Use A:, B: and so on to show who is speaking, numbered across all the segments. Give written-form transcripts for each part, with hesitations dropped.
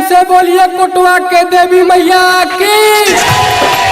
A: से बोलिए कोटवा के देवी मैया की।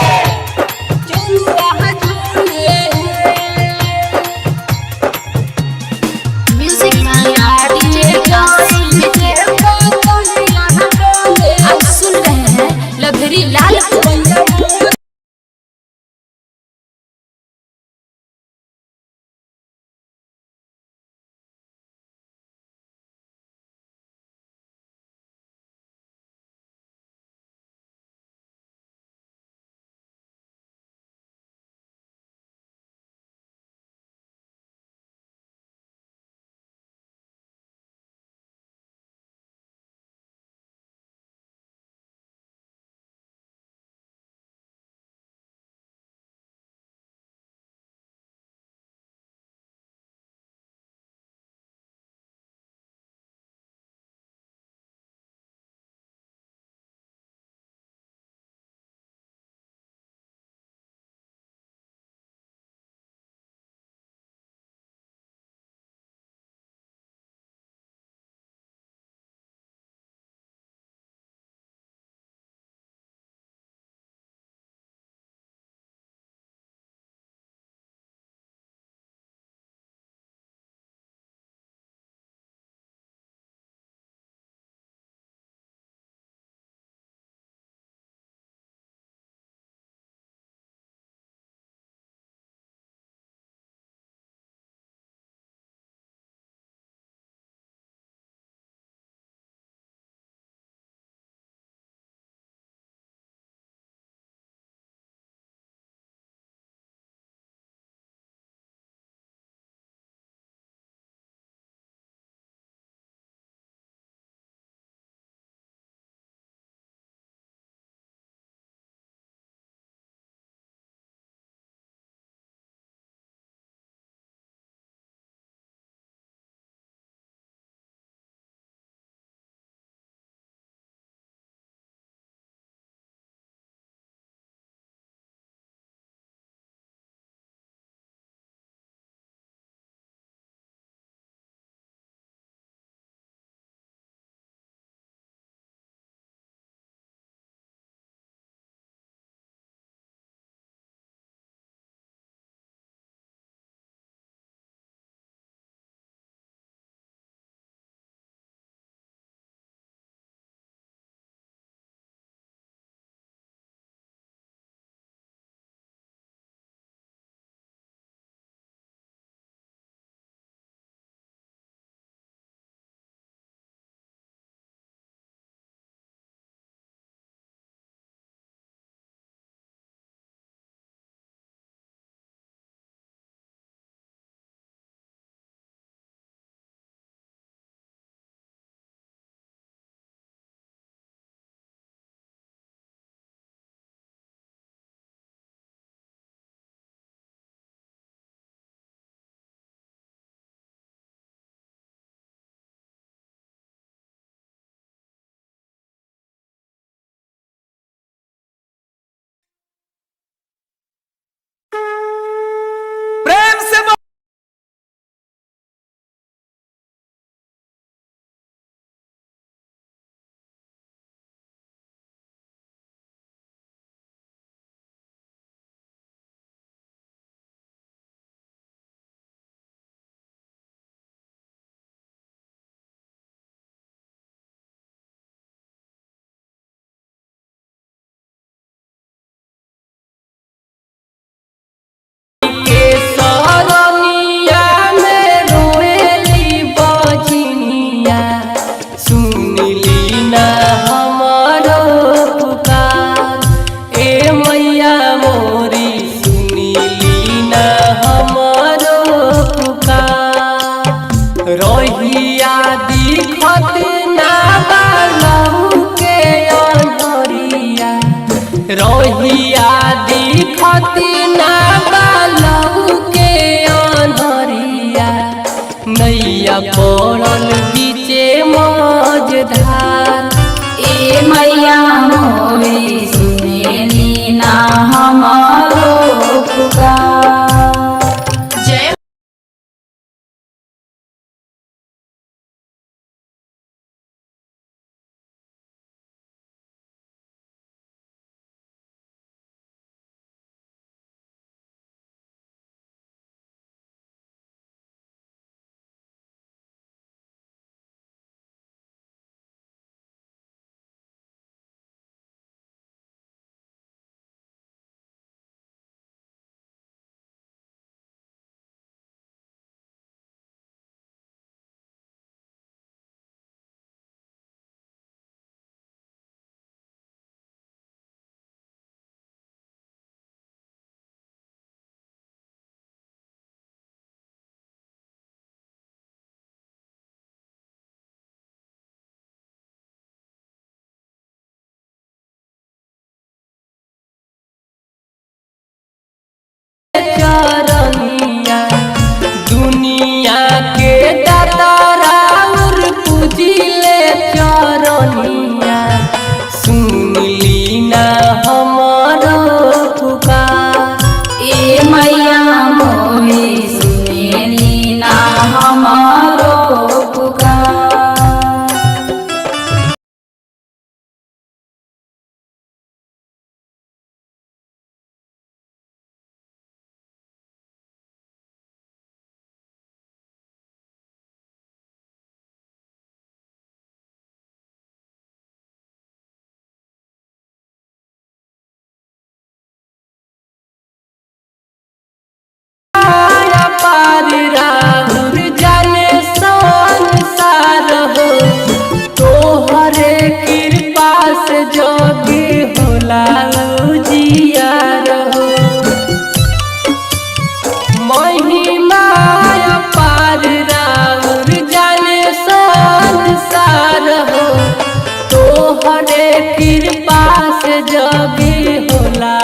B: तोहरे कृपा से जगे होला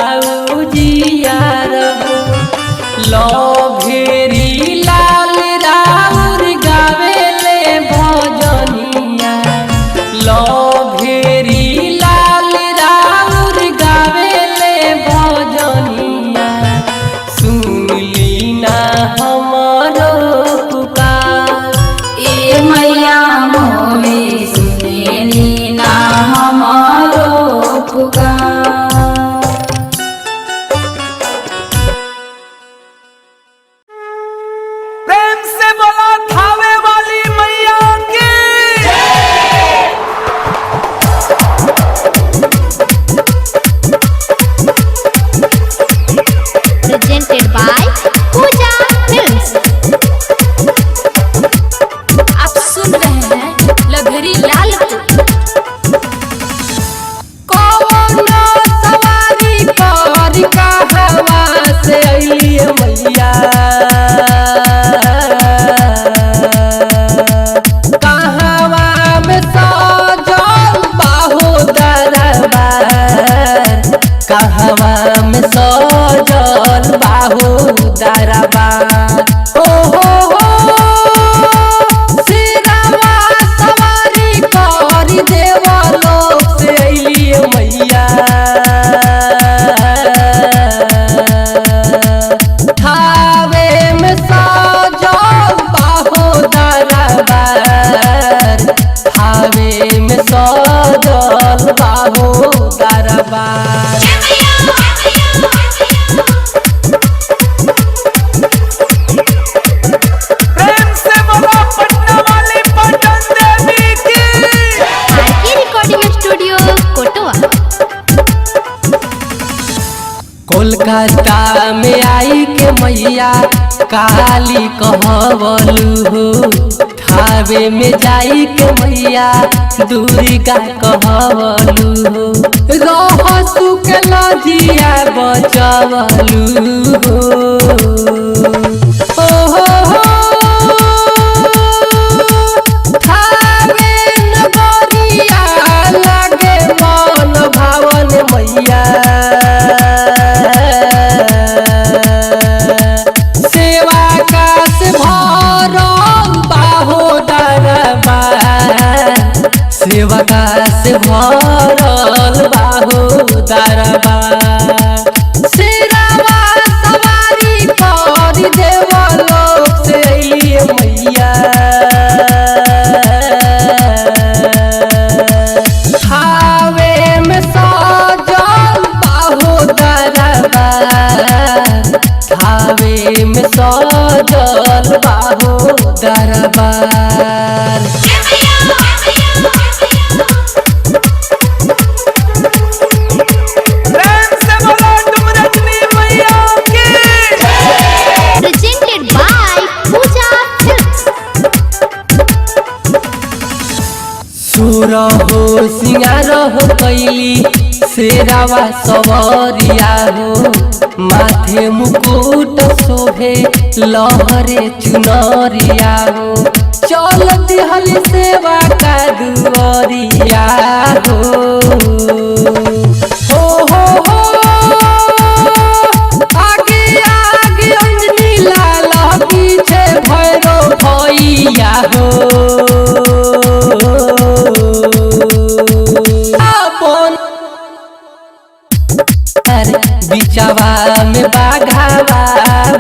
B: उजियार लो भेरी लाल राउर गावेले भजनिया लो भेरी लाल राउर गावेले भजनिया सुनली ना हमरो पुकार
C: ए मैया मोरी सुनेली ना हमारो पुकार।
A: प्रेम से बोला थावे वाली मैया की
D: presented by पूजा फिल्म्स। आप सुन रहे हैं लभरी लाल को।
B: कौन सवारी कर कहवा से अइलिए मैया कहवा में सजल बाहो दरबार कहवा में सजल बाहो दरबार हो सिरावा सवारी करी देवा लोक से अइलिए मैया थावे में सजल बाहो दरबार थावे में सजल बाहो दरबार।
A: प्रेम से बोला पटना वाली पटन देवी की
D: आरके रिकॉर्डिंग स्टूडियो कोटवा।
B: कोलकाता में आई के मैया काली कहवलू हो थावे में जाई के मैया दुर्गा कहवलू हो रहसु के लजिया बचवलू हो थावे नगरिया लागे मन भावन मैया सेवा का से भरल बाहो दरबार सेवा का से भरल बाहो दरबार सिरावा सवारी करी देवा लोक से अइलिए मैया थावे में सजल बाहो दरबार थावे में सजल बाहो दरबार।
A: प्रेम से बोला तुम रजनी मैया की
D: presented by पूजा फिल्म्स।
B: सुर हो सिंगार हो कैली शेरावा सवरिया हो माथे मुकुट शोभे लहरे चुनरिया हो चलती हल सेवा का दुआरिया हो आगे आगे अंजनी लाल पीछे भैरो भैया हो बिचवा में बाघावा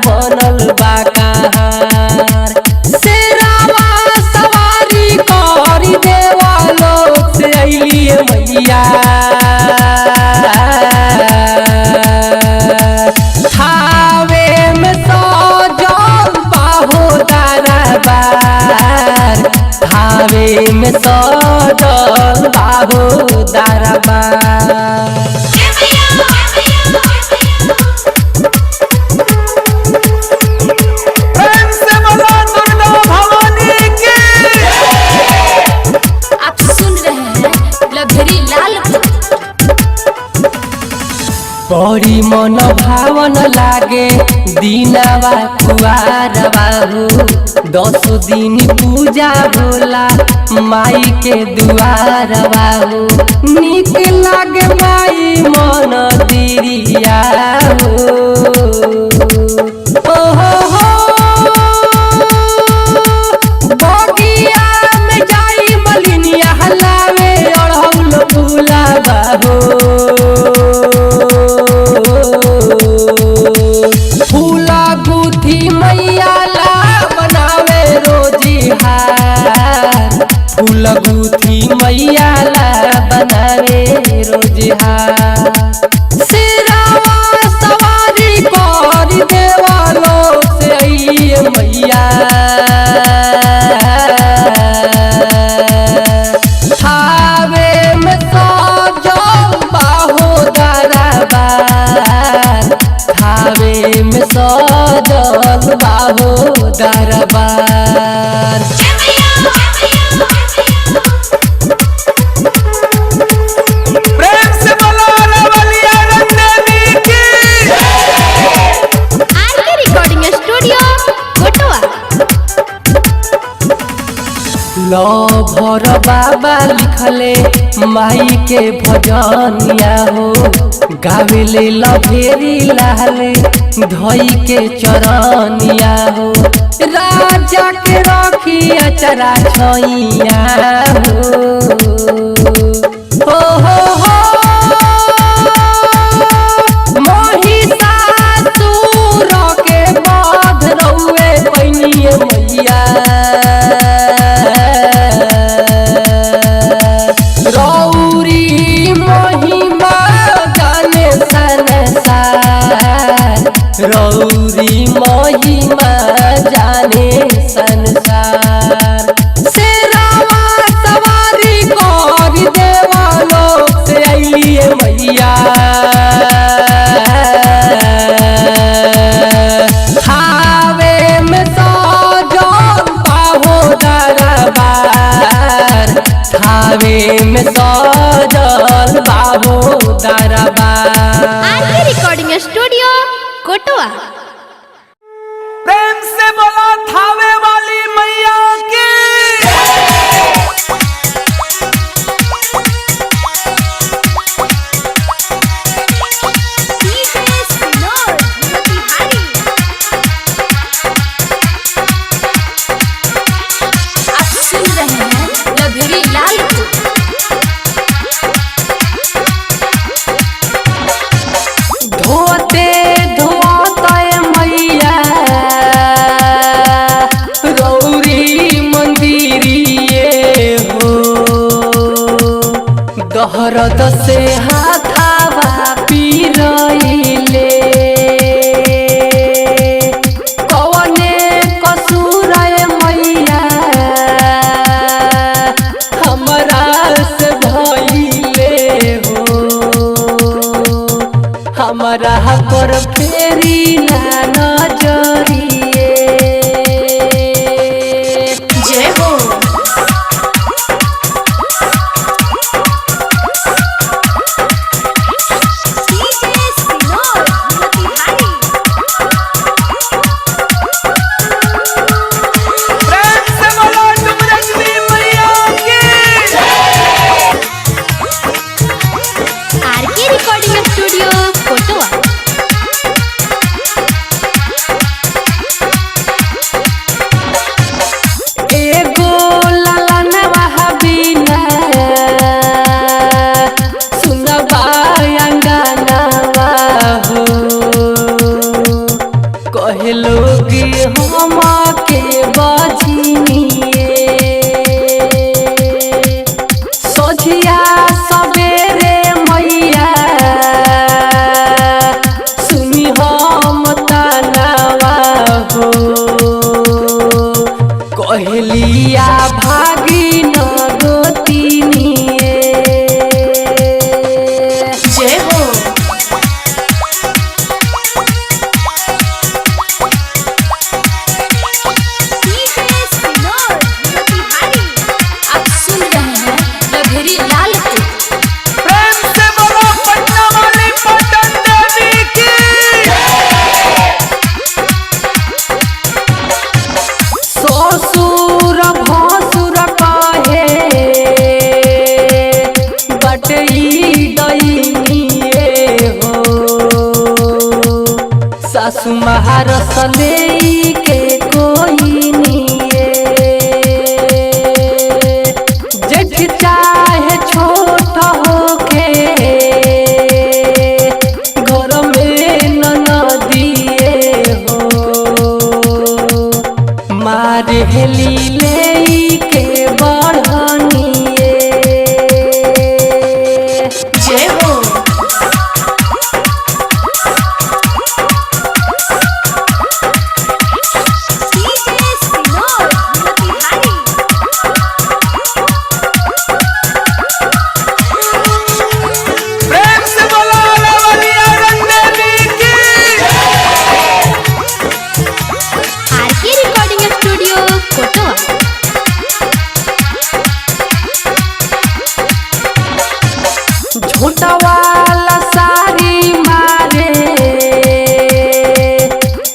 B: बनल बाकार शेरावा सवारी करी देवा लोक से अइलिए मैया थावे में सजल बाहो दरबार थावे में सजल बाहो दरबार।
A: प्रेम से बोला दुर्गा भवानी की
D: आप सुन रहे हैं लभरी लाल को।
B: बड़ी मन भावन लागे दीनावा कुआर बाबू 10 दिन पूजा भोला माई के दुआर बाबू निक लागे माई मन दिरिया हो बगिया में जाई मलिनिया हलावे अड़हुल फूला बाबू फूला गुथी मैया ला बनावे रोजी हार फूला गुथी मैया ला बनावे रोजी हार सिरावा सवारी कर देवालो से आइए मैया थावे में सजल बाहो दरबार थावे में सजल बाहो दरबार
A: प्रेम से बोलो रवलिया रंगदेवी की
D: आरके रिकॉर्डिंग स्टूडियो कोटवा।
B: लो भर बाबा लिखले माई के भजनिया हो गावेले लभेरी लाले धई के चरनिया हो राजा के रखी अचरा छैया हो महिषासुर के बाध रउए पैनिए मैया रौरी महिमा जाने संसार रौरी महिमा जाने संसार शेरावा सवारी कर देवालो से आइए मैया थावे में सजल बाहो दरबार थावे में सजल बाहो दरबार
D: आरके रिकॉर्डिंग स्टूडियो कोटवा।
A: प्रेम से बोलो थावे वाली मैया की
D: आप सुन रहे हैं लभरी लाल को।
B: धोते धोते मैया रौरी मंदिरिए हो दहरद से हाथावा पीरइले कवने कसूर मैया हमरा से भइले हो हमरा पर फेरी ना नजरिए
D: जय हो।
A: प्रेम से बोलो डुमरजनी मैया की
D: आरके रिकॉर्डिंग स्टूडियो कोटवा।
B: बाटे ई डईनिए हो सासु महारस ले के कोई निए जेठ चाहे छोट होके घर में ननदिए हो मारे हेली ले के बढ़निए
C: जय हो
A: प्रेम से बोलो लवलिया रंगदेवी की
D: आरके रिकॉर्डिंग स्टूडियो कोटवा।
B: झूठा वाला सारी मारे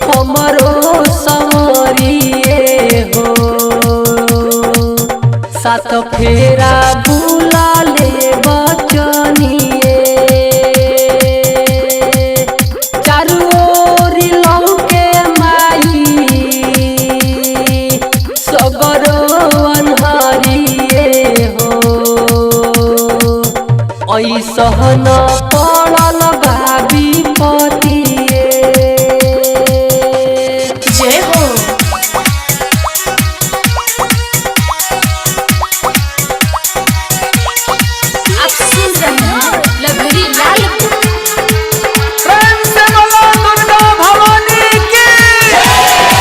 B: हमरो समरिए हो सात फेरा बुला ले बचनिए चारू ओरी लौके माई सगरो अनहरिए हो ऐसहन पड़ल भाभी पतिए
C: जय हो
D: आप सुन रहे हैं लभरी लाल को।
A: प्रेम से बोलो दुर्गा भवानी की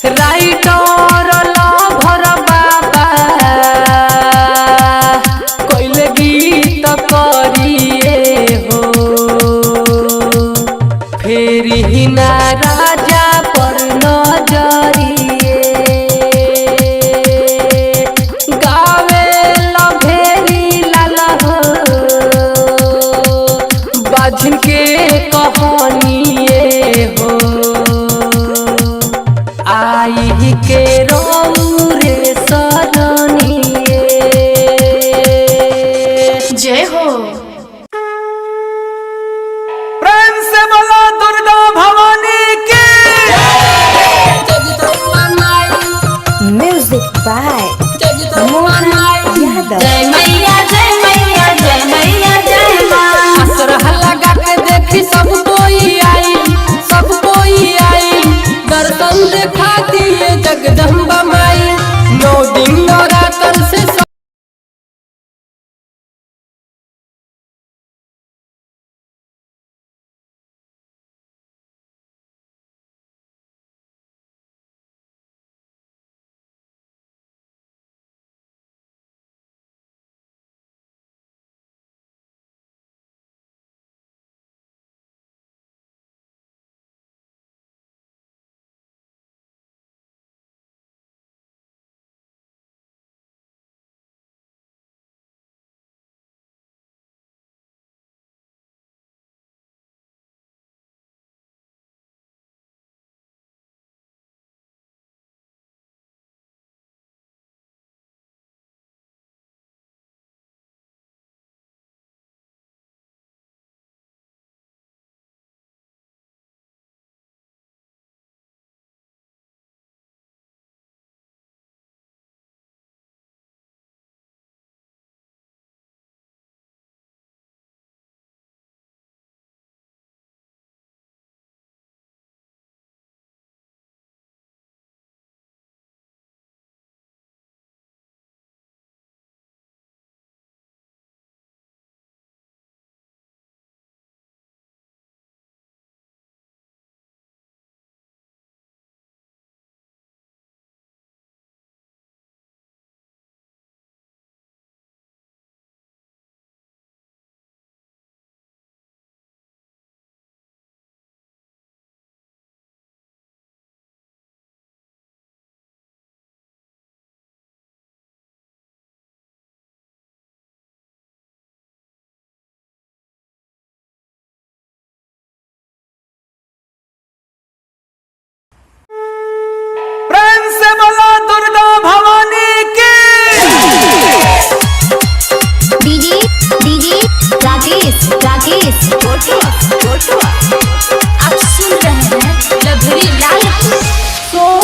B: राइटर लभर बाबा कोइले गीत करिए हो फेरी हिना राजा पर नजरिए गावे लभेरी लाल हो बाझिन के कहानिए हो आई के रे सरनिए
C: जय हो
A: प्रेम से बोलो दुर्गा भवानी की
E: Music by Mohan Yadav.
C: जय मैया जय मैया जय मैया जय माँ
B: असरह लगा के देखी सब कोई आई दर्शन देखा दिए जगदम्बा माई 9 दिन नवरात्र से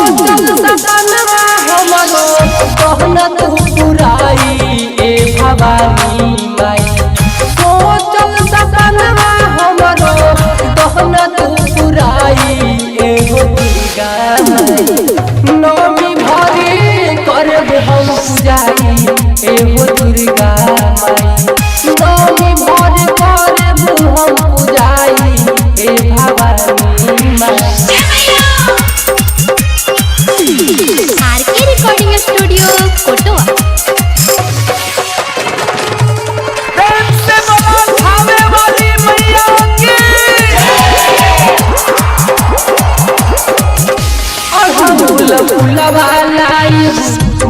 B: सोचल सपनवा हमरो कहना तू पुराई ए भवानी माई सोचल सपनवा हमरो कहना तू पुराई ए दुर्गा माई नवमी भरी करब हम पूजाई ए दुर्गा माई नवमी भरी करब हम पूजाई ए भवानी माई।
D: आरके रिकॉर्डिंग स्टूडियो कोटवा।
A: प्रेम से बोलो थावे वाली मैया की
B: फूलवा लाई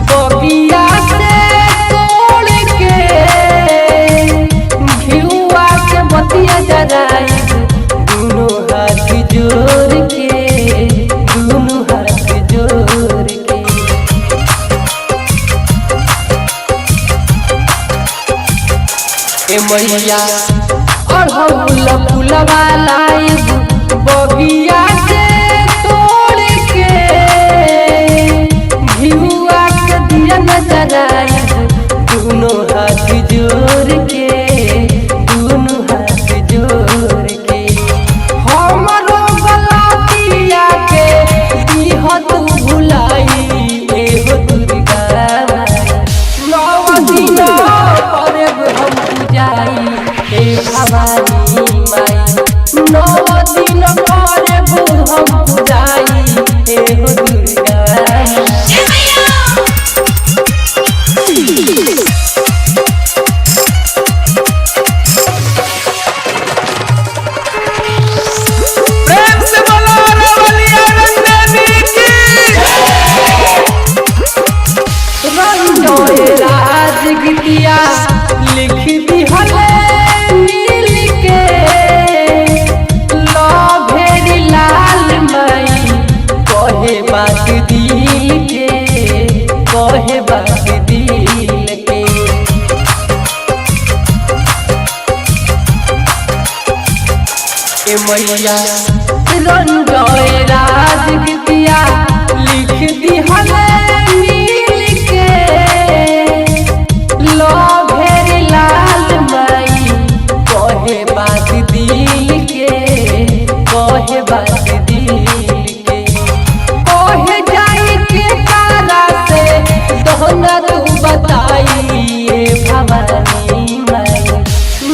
B: बगिया से तोड़ के घिउआ के बतिया जराई दोनों हाथ जोड़ के दोनों हाथ जोड़ के ए मैया अड़हुल फूलवा लाई बगिया से तोड़ के घिउआ के दिया नजर आई दोनों हाथ जोड़ के दोनों हाथ जोड़ के हमरो गलतिया के दीह तू भुलाई ए दुर्गा नव दिन करब हम पूजाई ए भवानी माई नव दिन करब हम पूजाई ए दुर्गा
A: प्रेम से बोलो रवलिया रंगदेवी की
B: रंगोए राज गीतिया लिख दी हले मिल के लो भेड़ी लाल माई कहे बात दिल के कहे बात दिल के ए मैया रंगोए राज गीतिया लिख दी हले मिल के लो भेरी लाल माई कहे बात दिल के कहे बात दिल के कहे जाई के कारा से दोहना तू बताई ए भवानी माई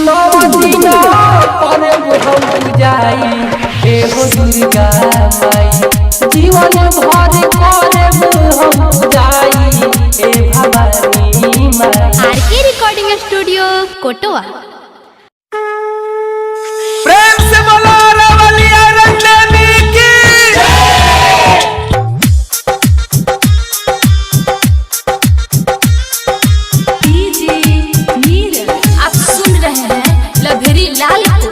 B: नव दिन करब हम पूजाई ए दुर्गा माई जीवन भर करब हम पूजाई ए भवानी माई।
D: आरके रिकॉर्डिंग स्टूडियो कोटवा।
A: प्रेम से बोलो रवलिया रंगदेवी की
D: आप सुन रहे हैं लभेरी लाल को।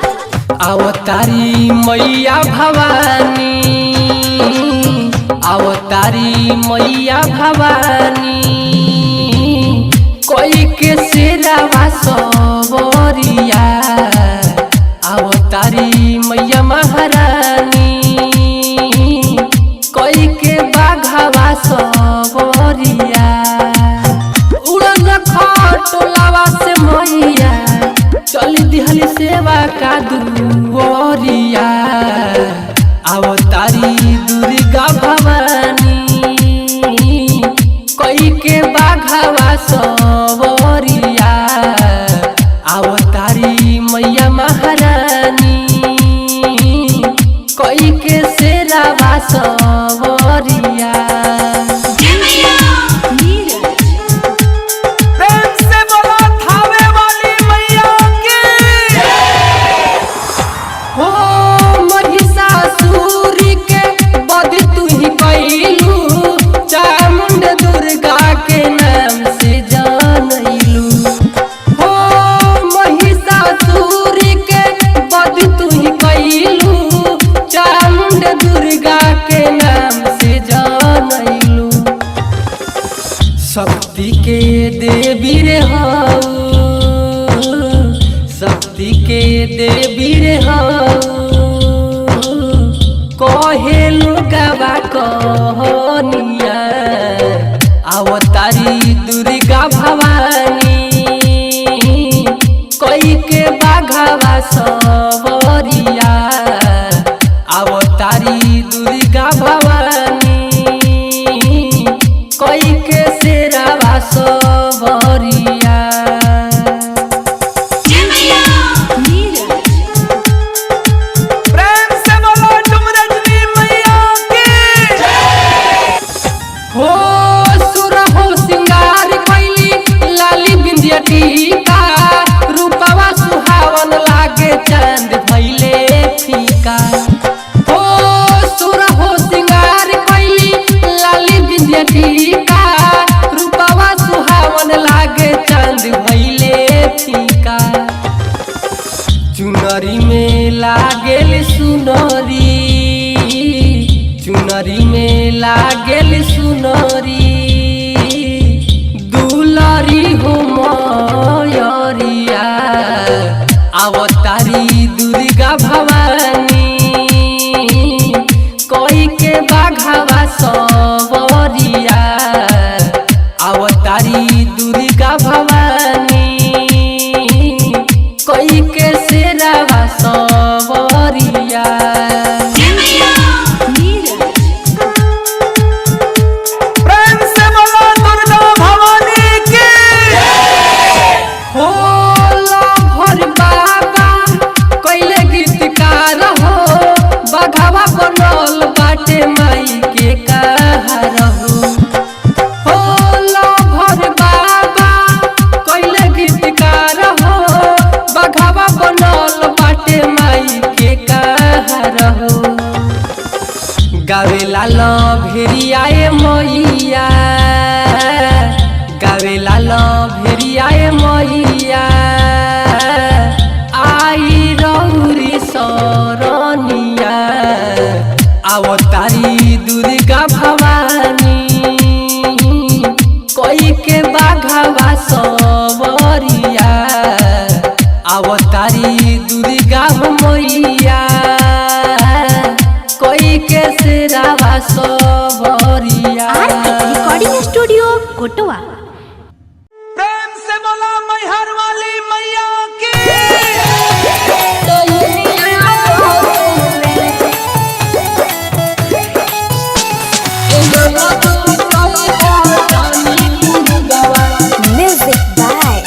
B: अवतारी मैया भवानी अवतारी मैया भवानी कोई के सिरवा सवरिया अवतारी मैया महारानी कोई के बाघवा सवरिया उड़न खटोलावा से मैया चली दिहली सेवा का दुवरिया अवतारी दुर्गा भवानी कोई के बाघवा सवरिया अवतारी मैया महारानी कोई के शेरावा सवरिया।
A: प्रेम से बोलो थावे वाली मैया की
B: हो महिषासुर के वध तू ही कैलू चामुंड दुर्गा के नाम से जानैलू हो महिषासुर के वध तू ही कैलू चामुंड दुर्गा के नाम से जानैलू शक्ति के देवी रे हऊ शक्ति के देवी रे हऊ कहेलु गवा कहनिया अवतारी दुर्गा भवानी कोई के बाघवा सवरिया अवतारी दुर्गा भवानी कोई के शेरावा सवरिया।
A: प्रेम से बोलो तुम रजनी मैया की।
B: हो सुर हो सिंगार कैली लाली बिंदिया टीका रूपवा सुहावन लागे चांद भइले फीका। हो सुर हो सिंगार कैली लाली बिंदिया टीका रूपवा सुहावन लागे चांद भइले फीका। चुनरी में लागेल सुनरी चुनरी में लागेल सुनरी दुलरी हो मयरिया अवतारी दुर्गा भवानी कोई के बाघवा सवरिया अवतारी दुर्गा भवानी कोई के शेरावा सवरिया।
A: प्रेम से बोलो दुर्गा भवानी की।
B: हो लभर बाबा कैले गीतकार हो बघवा बनल बाटे माई के कहर हो लभर बाबा कैले गीतकार हो बघवा बनल बाटे माई के कहर हो। गावेला लभेरियाए मैया गावेला लभेरियाए मैया आई रौरी सरनिया अवतारी दुर्गा भवानी कोई के बाघवा सवरिया अवतारी दुर्गा मैया कोई के शेरावा सवरिया।
E: रिकॉर्डिंग स्टूडियो कोटवा।
A: प्रेम से बोलो मैहर वाली मैया की।
E: म्यूजिक बाय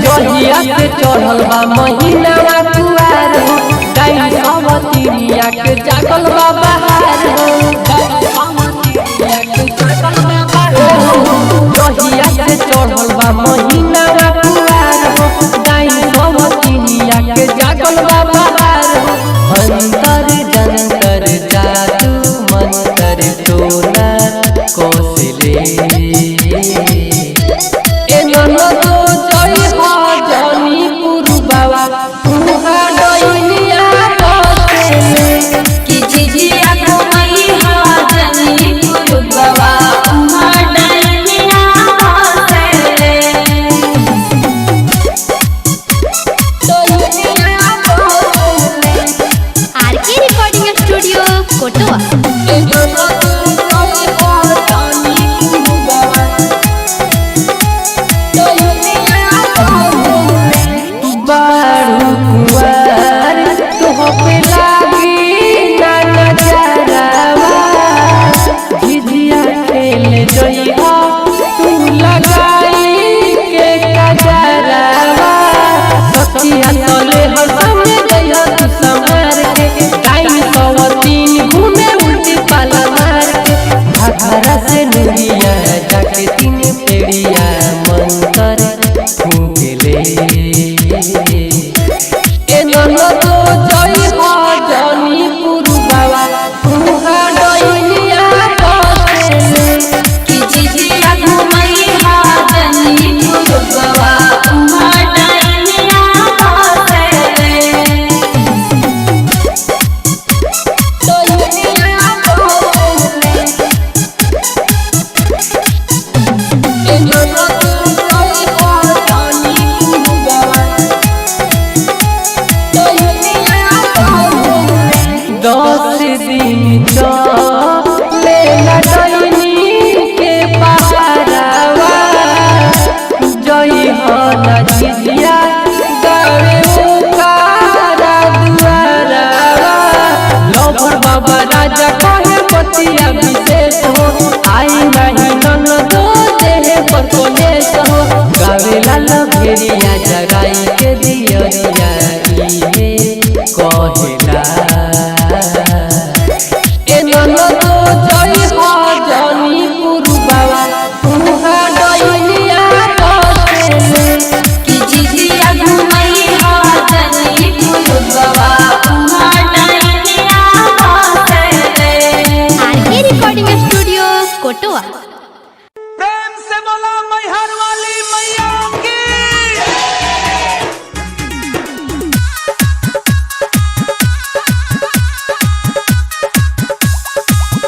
B: जहिया से चढ़ल बा महीनावा कुआर हो गाई सवतिरिया के जागल बा बहार हो जहिया से चढ़ल बा महीनावा कुआर हो गाई सवतिरिया के जागल बा बहार हो। अंतर जंतर जादू मंतर टोना कोसले ए ननदो जय हो जनी पुरु बाबा मैया विशेष हो आई नहीं ननदो देह पर कोलेश हो गावेला लभेरिया जगाई के दियरिया इहे कहेला ए ननदो जई हो जनी पुरु बाबा तुहा डइलिया बसेले
C: कि जिजिया घुमई हो जनी पुरुबवा उहाँ डइलिया बसेले।
E: आरके रिकॉर्डिंग स्टूडियो कोटवा।
A: प्रेम से बोला मैहर वाली मैया की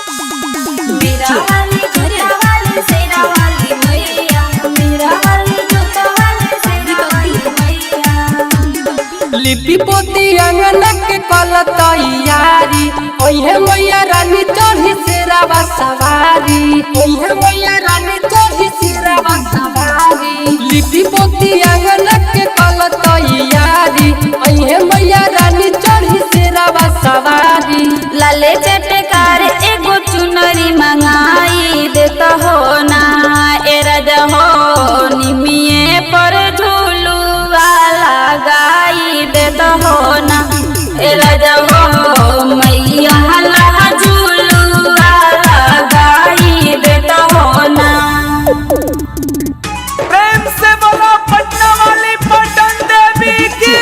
C: मेरा वाली जोता वाली सेरा वाली मैया, मेरा वाली जोता वाली सेरा वाली मैया।
B: लिपि पोती अंगना के कल तैयारी ओहे मैया रानी चढ़ी शेरावा सवारी ओहे मैया रानी चढ़ी शेरावा सवारी लिपि पोती अंगना के कल तैयारी ओहे मैया रानी चढ़ी शेरावा सवारी
C: लाले चटकार एगो चुनरी मंगाई देता हो ना ए राजा हो निमिये पर झूलुआ लगाई देता हो ना ए राजा हो मैया हला झूलुआ लगाई देता हो ना।
A: प्रेम से बोला पटना वाली पटन देवी की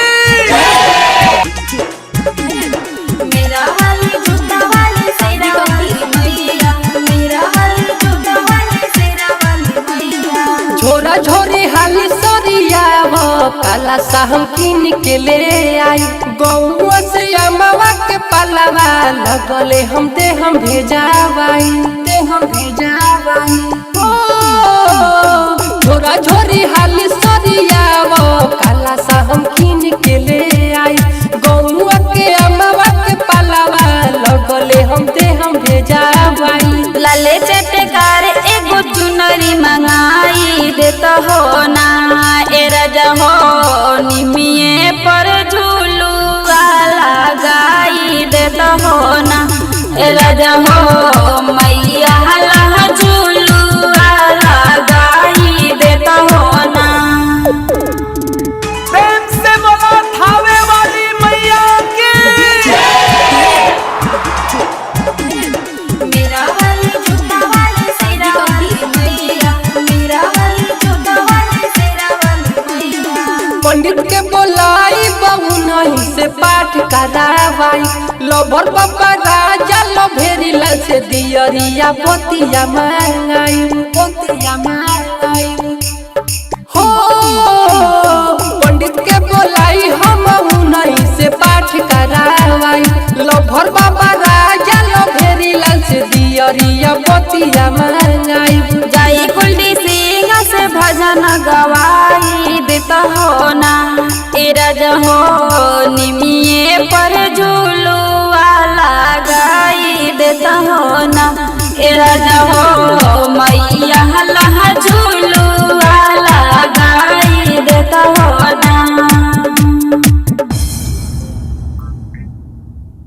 C: मेरा वाली जोता वाली सेरा वाली मैया, मेरा वाली जोता वाली सेरा वाली मैया।
B: झोरा झोरी हाली सरिया वो काला साहम किन के ले आई गौवा से अमवा के पलवा लगले हम भेजावाई ओ झोरा झोरी हाली सरिया वो काला साहम किन के ले आई गौवा के अमवा के पलवा लगले हम भेजावाई
C: लाले चटकार एगो चुनरी मंगाई देता हो ना ए राजा हो निमिये पर झूलुआ लगाई देता हो ना ए राजा हो मैया हला झूलुआ लगाई देता हो ना।
A: प्रेम से बोला थावे वाली मैया की
C: मेरा वाली जोता वाली सेरा वाली मैया, मेरा वाली जोता वाली सेरा वाली मैया।
B: पंडित के बोलाई बहु नहीं से पाठ करावाई लोभर बाबा राजा लोभेरी लाल से दियरिया पोतिया मांगाई हो पंडित के बोलाई हम नहीं से पाठ करावाई लोभर बाबा राजा लोभेरी लाल से दियरिया पोतिया मांगाई
C: जाई कुलडी सिंह से भजन गवाई देता हो ना ए राजा हो निमिये पर झूलुआ लगाई देता हो ना